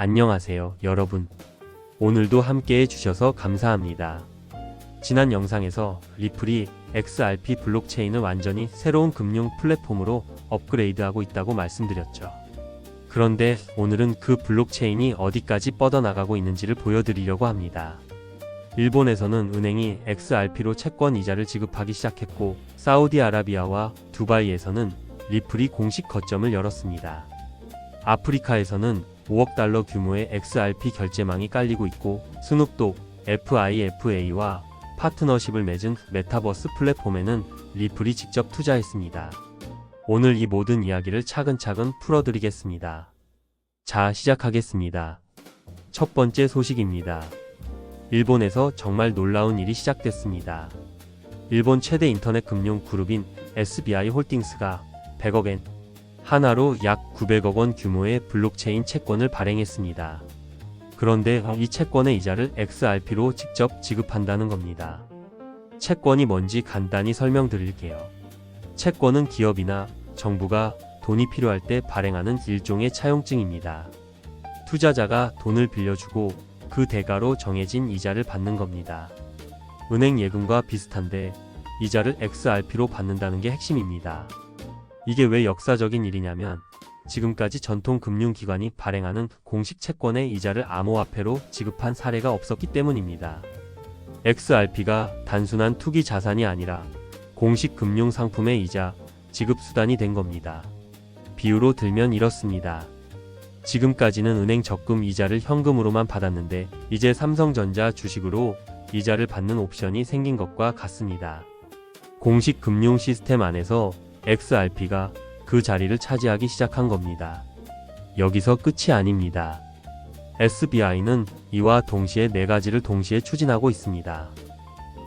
안녕하세요, 여러분. 오늘도 함께 해주셔서 감사합니다. 지난 영상에서 리플이 XRP 블록체인을 완전히 새로운 금융 플랫폼으로 업그레이드하고 있다고 말씀드렸죠. 그런데 오늘은 그 블록체인이 어디까지 뻗어나가고 있는지를 보여드리려고 합니다. 일본에서는 은행이 XRP로 채권 이자를 지급하기 시작했고, 사우디아라비아와 두바이에서는 리플이 공식 거점을 열었습니다. 아프리카에서는 5억 달러 규모의 XRP 결제망이 깔리고 있고, 스눕독, FIFA와 파트너십을 맺은 메타버스 플랫폼에는 리플이 직접 투자했습니다. 오늘 이 모든 이야기를 차근차근 풀어드리겠습니다. 자, 시작하겠습니다. 첫 번째 소식입니다. 일본에서 정말 놀라운 일이 시작됐습니다. 일본 최대 인터넷 금융 그룹인 SBI 홀딩스가 100억엔, 하나로 약 900억 원 규모의 블록체인 채권을 발행했습니다. 그런데 이 채권의 이자를 XRP로 직접 지급한다는 겁니다. 채권이 뭔지 간단히 설명드릴게요. 채권은 기업이나 정부가 돈이 필요할 때 발행하는 일종의 차용증입니다. 투자자가 돈을 빌려주고 그 대가로 정해진 이자를 받는 겁니다. 은행 예금과 비슷한데 이자를 XRP로 받는다는 게 핵심입니다. 이게 왜 역사적인 일이냐면, 지금까지 전통 금융기관이 발행하는 공식 채권의 이자를 암호화폐로 지급한 사례가 없었기 때문입니다. XRP가 단순한 투기 자산이 아니라 공식 금융 상품의 이자 지급 수단이 된 겁니다. 비유로 들면 이렇습니다. 지금까지는 은행 적금 이자를 현금으로만 받았는데, 이제 삼성전자 주식으로 이자를 받는 옵션이 생긴 것과 같습니다. 공식 금융 시스템 안에서 XRP가 그 자리를 차지하기 시작한 겁니다. 여기서 끝이 아닙니다. SBI는 이와 동시에 4가지를 동시에 추진하고 있습니다.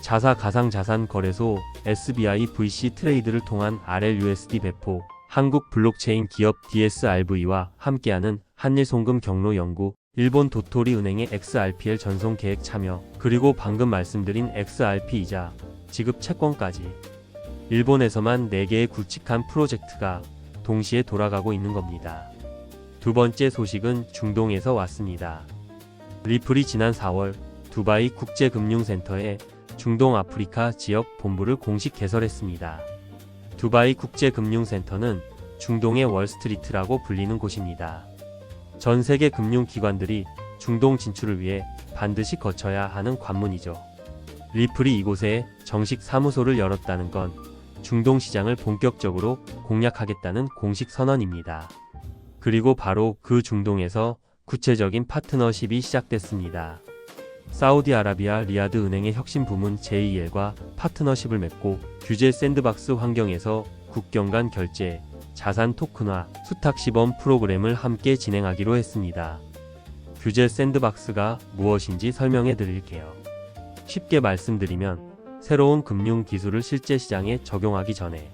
자사 가상자산 거래소 SBI VC 트레이드를 통한 RLUSD 배포, 한국 블록체인 기업 DSRV와 함께하는 한일송금 경로 연구, 일본 도토리 은행의 XRPL 전송 계획 참여, 그리고 방금 말씀드린 XRP 이자 지급 채권까지 일본에서만 4개의 굵직한 프로젝트가 동시에 돌아가고 있는 겁니다. 두 번째 소식은 중동에서 왔습니다. 리플이 지난 4월 두바이 국제금융센터에 중동 아프리카 지역 본부를 공식 개설했습니다. 두바이 국제금융센터는 중동의 월스트리트라고 불리는 곳입니다. 전 세계 금융기관들이 중동 진출을 위해 반드시 거쳐야 하는 관문이죠. 리플이 이곳에 정식 사무소를 열었다는 건 중동 시장을 본격적으로 공략하겠다는 공식 선언입니다. 그리고 바로 그 중동에서 구체적인 파트너십이 시작됐습니다. 사우디아라비아 리야드 은행의 혁신 부문 JEL과 파트너십을 맺고, 규제 샌드박스 환경에서 국경 간 결제, 자산 토큰화, 수탁 시범 프로그램을 함께 진행하기로 했습니다. 규제 샌드박스가 무엇인지 설명해 드릴게요. 쉽게 말씀드리면, 새로운 금융 기술을 실제 시장에 적용하기 전에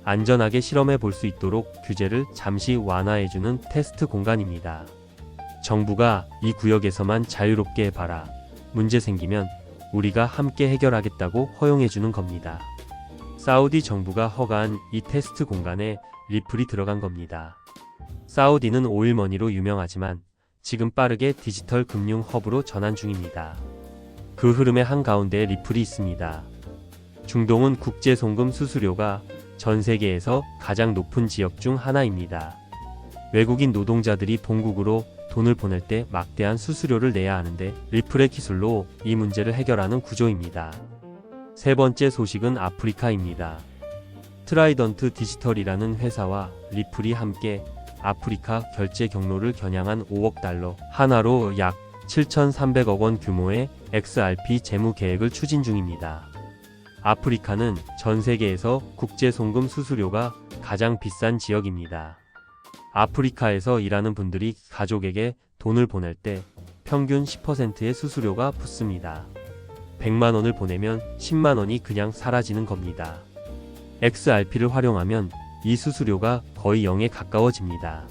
안전하게 실험해 볼 수 있도록 규제를 잠시 완화해주는 테스트 공간입니다. 정부가 이 구역에서만 자유롭게 해봐라, 문제 생기면 우리가 함께 해결하겠다고 허용해주는 겁니다. 사우디 정부가 허가한 이 테스트 공간에 리플이 들어간 겁니다. 사우디는 오일머니로 유명하지만 지금 빠르게 디지털 금융 허브로 전환 중입니다. 그 흐름의 한가운데에 리플이 있습니다. 중동은 국제 송금 수수료가 전 세계에서 가장 높은 지역 중 하나입니다. 외국인 노동자들이 본국으로 돈을 보낼 때 막대한 수수료를 내야 하는데, 리플의 기술로 이 문제를 해결하는 구조입니다. 세 번째 소식은 아프리카입니다. 트라이던트 디지털이라는 회사와 리플이 함께 아프리카 결제 경로를 겨냥한 5억 달러, 하나로 약 7,300억 원 규모의 XRP 재무 계획을 추진 중입니다. 아프리카는 전 세계에서 국제 송금 수수료가 가장 비싼 지역입니다. 아프리카에서 일하는 분들이 가족에게 돈을 보낼 때 평균 10%의 수수료가 붙습니다. 100만 원을 보내면 10만 원이 그냥 사라지는 겁니다. XRP를 활용하면 이 수수료가 거의 0에 가까워집니다.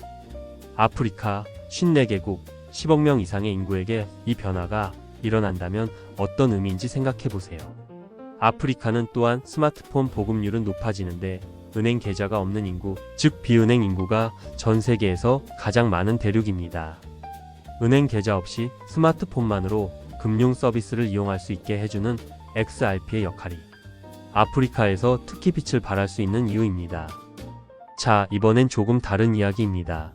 아프리카 54개국 10억 명 이상의 인구에게 이 변화가 일어난다면 어떤 의미인지 생각해보세요. 아프리카는 또한 스마트폰 보급률은 높아지는데, 은행 계좌가 없는 인구, 즉 비은행 인구가 전 세계에서 가장 많은 대륙입니다. 은행 계좌 없이 스마트폰만으로 금융 서비스를 이용할 수 있게 해주는 XRP의 역할이 아프리카에서 특히 빛을 발할 수 있는 이유입니다. 자, 이번엔 조금 다른 이야기입니다.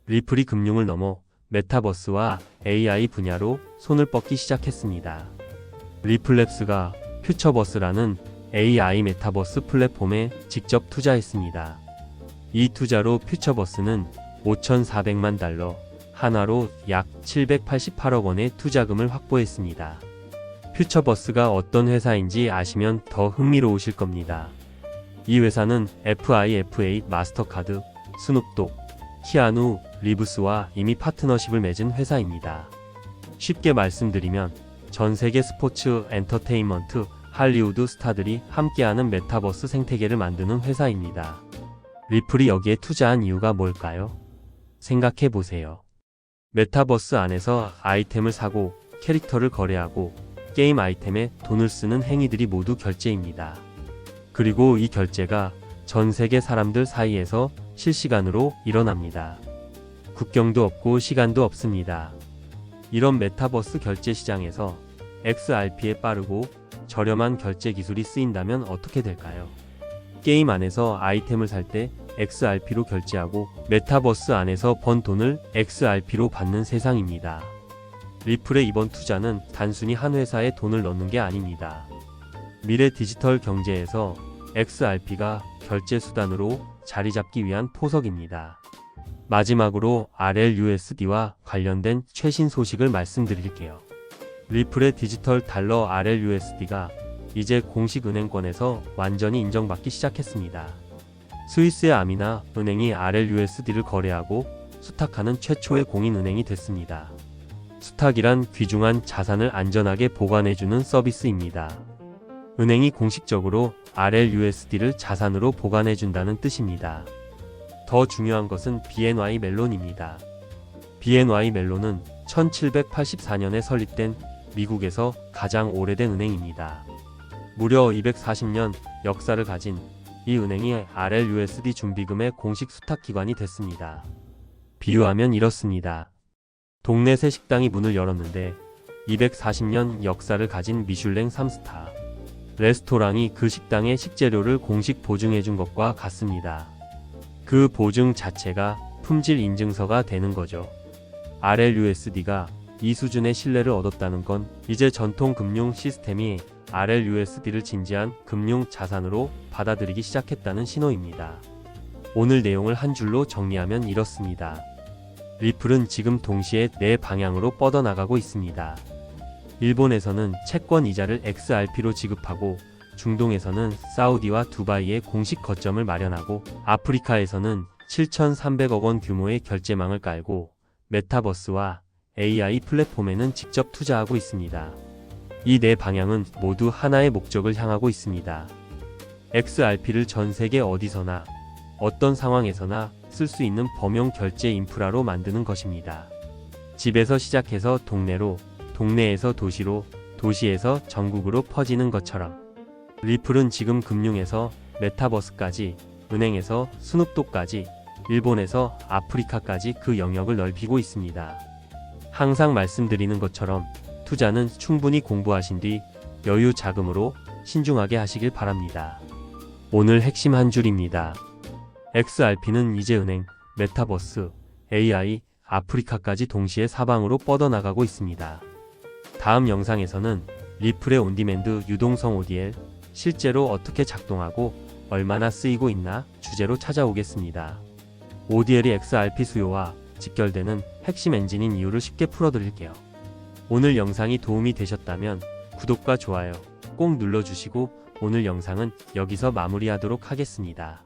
리플이 금융을 넘어 메타버스와 AI 분야로 손을 뻗기 시작했습니다. 리플랩스가 퓨처버스라는 AI 메타버스 플랫폼에 직접 투자했습니다. 이 투자로 퓨처버스는 5,400만 달러, 한화로 약 788억 원의 투자금을 확보했습니다. 퓨처버스가 어떤 회사인지 아시면 더 흥미로우실 겁니다. 이 회사는 FIFA 마스터카드, 스눕독, 키아누 리브스와 이미 파트너십을 맺은 회사입니다. 쉽게 말씀드리면 전 세계 스포츠, 엔터테인먼트, 할리우드 스타들이 함께하는 메타버스 생태계를 만드는 회사입니다. 리플이 여기에 투자한 이유가 뭘까요? 생각해 보세요. 메타버스 안에서 아이템을 사고 캐릭터를 거래하고 게임 아이템에 돈을 쓰는 행위들이 모두 결제입니다. 그리고 이 결제가 전 세계 사람들 사이에서 실시간으로 일어납니다. 국경도 없고 시간도 없습니다. 이런 메타버스 결제 시장에서 XRP의 빠르고 저렴한 결제 기술이 쓰인다면 어떻게 될까요? 게임 안에서 아이템을 살 때 XRP로 결제하고 메타버스 안에서 번 돈을 XRP로 받는 세상입니다. 리플의 이번 투자는 단순히 한 회사에 돈을 넣는 게 아닙니다. 미래 디지털 경제에서 XRP가 결제 수단으로 자리 잡기 위한 포석입니다. 마지막으로 RLUSD와 관련된 최신 소식을 말씀드릴게요. 리플의 디지털 달러 RLUSD가 이제 공식 은행권에서 완전히 인정받기 시작했습니다. 스위스의 아미나 은행이 RLUSD를 거래하고 수탁하는 최초의 공인은행이 됐습니다. 수탁이란 귀중한 자산을 안전하게 보관해주는 서비스입니다. 은행이 공식적으로 RLUSD를 자산으로 보관해준다는 뜻입니다. 더 중요한 것은 BNY 멜론입니다. BNY 멜론은 1784년에 설립된 미국에서 가장 오래된 은행입니다. 무려 240년 역사를 가진 이 은행이 RLUSD 준비금의 공식 수탁기관이 됐습니다. 비유하면 이렇습니다. 동네 새 식당이 문을 열었는데 240년 역사를 가진 미슐랭 3스타 레스토랑이 그 식당의 식재료를 공식 보증해준 것과 같습니다. 그 보증 자체가 품질 인증서가 되는 거죠. RLUSD가 이 수준의 신뢰를 얻었다는 건 이제 전통 금융 시스템이 RLUSD를 진지한 금융 자산으로 받아들이기 시작했다는 신호입니다. 오늘 내용을 한 줄로 정리하면 이렇습니다. 리플은 지금 동시에 네 방향으로 뻗어나가고 있습니다. 일본에서는 채권 이자를 XRP로 지급하고 중동에서는 사우디와 두바이에 공식 거점을 마련하고 아프리카에서는 7,300억 원 규모의 결제망을 깔고 메타버스와 AI 플랫폼에는 직접 투자하고 있습니다. 이 네 방향은 모두 하나의 목적을 향하고 있습니다. XRP를 전 세계 어디서나 어떤 상황에서나 쓸 수 있는 범용 결제 인프라로 만드는 것입니다. 집에서 시작해서 동네로, 동네에서 도시로, 도시에서 전국으로 퍼지는 것처럼 리플은 지금 금융에서 메타버스까지, 은행에서 스눕독까지, 일본에서 아프리카까지 그 영역을 넓히고 있습니다. 항상 말씀드리는 것처럼 투자는 충분히 공부하신 뒤 여유 자금으로 신중하게 하시길 바랍니다. 오늘 핵심 한 줄입니다. XRP는 이제 은행, 메타버스, AI, 아프리카까지 동시에 사방으로 뻗어나가고 있습니다. 다음 영상에서는 리플의 온디맨드 유동성 ODL, 실제로 어떻게 작동하고 얼마나 쓰이고 있나 주제로 찾아오겠습니다. ODL이 XRP 수요와 직결되는 핵심 엔진인 이유를 쉽게 풀어드릴게요. 오늘 영상이 도움이 되셨다면 구독과 좋아요 꼭 눌러주시고 오늘 영상은 여기서 마무리하도록 하겠습니다.